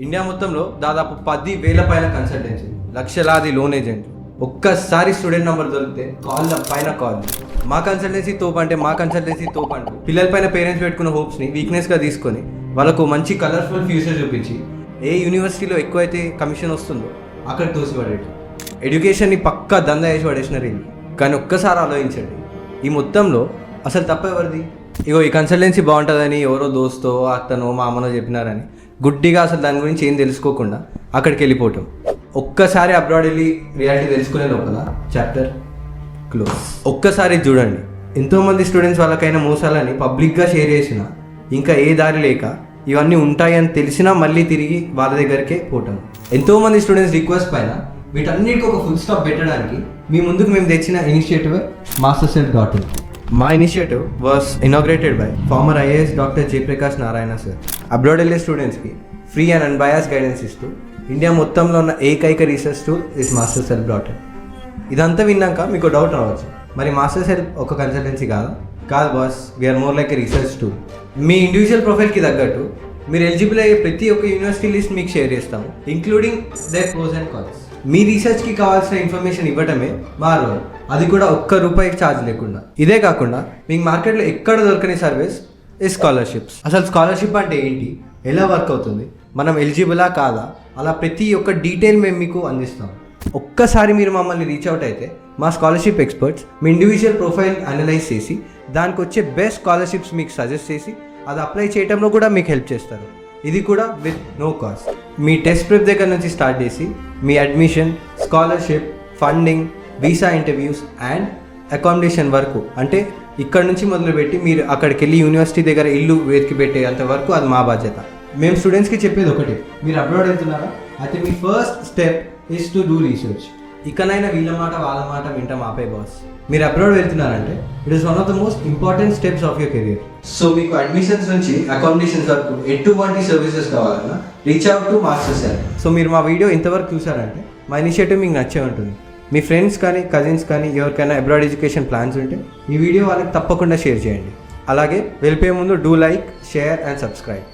India మొత్తంలో దాదాపు 10,000 పైన కన్సల్టెన్సీ, లక్షలాది లోన్ ఏజెంట్. ఒక్కసారి స్టూడెంట్ నెంబర్ దొరికితే కాల్ పైన కాల్. మా కన్సల్టెన్సీ తోపంటూ పిల్లల పైన పేరెంట్స్ పెట్టుకున్న హోప్స్ని వీక్నెస్గా తీసుకొని వాళ్ళకు మంచి కలర్ఫుల్ ఫ్యూచర్ చూపించి ఏ యూనివర్సిటీలో ఎక్కువైతే కమిషన్ వస్తుందో అక్కడ తోసిపడేది. ఎడ్యుకేషన్ని పక్కా దందా వేసి పడేసినారు వీళ్ళు. కానీ ఒక్కసారి ఆలోచించండి, ఈ మొత్తంలో అసలు తప్పెవరిది? ఇగో ఈ కన్సల్టెన్సీ బాగుంటుందని ఎవరో దోస్తో అతనో మామనో చెప్పినారని గుడ్డిగా అసలు దాని గురించి ఏం తెలుసుకోకుండా అక్కడికి వెళ్ళిపోవటం. ఒక్కసారి అబ్రాడ్ వెళ్ళి రియాలిటీ తెలుసుకునే లోపల చాప్టర్ క్లోజ్. ఒక్కసారి చూడండి, ఎంతోమంది స్టూడెంట్స్ వాళ్ళకైనా మోసాలని పబ్లిక్గా షేర్ చేసినా ఇంకా ఏ దారి లేక ఇవన్నీ ఉంటాయని తెలిసినా మళ్ళీ తిరిగి వాళ్ళ దగ్గరికే పోవటం. ఎంతోమంది స్టూడెంట్స్ రిక్వెస్ట్ పైన వీటన్నిటికీ ఒక ఫుల్ స్టాప్ పెట్టడానికి మీ ముందుకు మేము తెచ్చిన ఇనిషియేటివ్ masterself.in. మా initiative was inaugurated by former IAS doctor Jayaprakash Narayana sir. Abroad వెళ్ళే స్టూడెంట్స్కి ఫ్రీ అండ్ అన్బయాస్ గైడెన్స్ ఇస్తూ ఇండియా మొత్తంలో ఉన్న ఏకైక రీసెర్చ్ టూల్ ఇస్ masterself.in. ఇదంతా విన్నాక మీకు డౌట్ రావచ్చు, మరి మాస్టర్సెల్ఫ్ ఒక కన్సల్టెన్సీ కాదు boss, we're more like a research tool. మీ ఇండివిజువల్ ప్రొఫైల్కి తగ్గట్టు మీరు ఎలిజిబుల్ అయ్యే ప్రతి ఒక్క యూనివర్సిటీ లిస్ట్ మీకు షేర్ చేస్తాము, including their pros and cons. మీ రీసెర్చ్కి కావాల్సిన ఇన్ఫర్మేషన్ ఇవ్వటమే మా రోల్, అది కూడా ₹1 ఛార్జ్ లేకుండా. ఇదే కాకుండా మీకు మార్కెట్లో ఎక్కడ దొరకని సర్వీస్ ఈ స్కాలర్షిప్స్. అసలు స్కాలర్షిప్ అంటే ఏంటి, ఎలా వర్క్ అవుతుంది, మనం ఎలిజిబులా కాదా, అలా ప్రతి ఒక్క డీటెయిల్ మేము మీకు అందిస్తాం. ఒక్కసారి మీరు మమ్మల్ని రీచ్ అవుట్ అయితే మా స్కాలర్షిప్ ఎక్స్పర్ట్స్ మీ ఇండివిజువల్ ప్రొఫైల్ అనలైజ్ చేసి దానికి వచ్చే బెస్ట్ స్కాలర్షిప్స్ మీకు సజెస్ట్ చేసి అది అప్లై చేయడంలో కూడా మీకు హెల్ప్ చేస్తారు. ఇది కూడా విత్ నో కాస్ట్. మీ టెస్ట్ ప్రిప్ దగ్గర నుంచి స్టార్ట్ చేసి మీ admission, scholarship, funding, visa interviews and accommodation వరకు, అంటే ఇక్కడ నుంచి మొదలుపెట్టి మీరు అక్కడికి వెళ్ళి యూనివర్సిటీ దగ్గర ఇల్లు వెతికి పెట్టేంత వరకు అది మా బాధ్యత. మేము స్టూడెంట్స్కి చెప్పేది ఒకటి, మీరు అబ్రాడ్ వెళ్తున్నారా అయితే మీ first step is to do research. ఇకనైనా వీళ్ళ మాట వాళ్ళ మాట వింటాం ఆపే బాస్. మీరు అబ్రాడ్ వెళ్తున్నారంటే it is one of the most important steps of your career. So మీకు అడ్మిషన్స్ నుంచి అకామిడేషన్స్ వరకు ఎటువంటి సర్వీసెస్ కావాలన్నా reach out to Masterself. So మీరు మా వీడియో ఇంతవరకు చూసారంటే మా ఇనిషియేటివ్ మీకు నచ్చే ఉంటుంది. మీ ఫ్రెండ్స్ కానీ కజిన్స్ కానీ ఎవరికైనా అబ్రాడ్ ఎడ్యుకేషన్ ప్లాన్స్ ఉంటే ఈ వీడియో వాళ్ళకి తప్పకుండా షేర్ చేయండి. అలాగే వెళ్ళిపోయే ముందు do like, share and subscribe.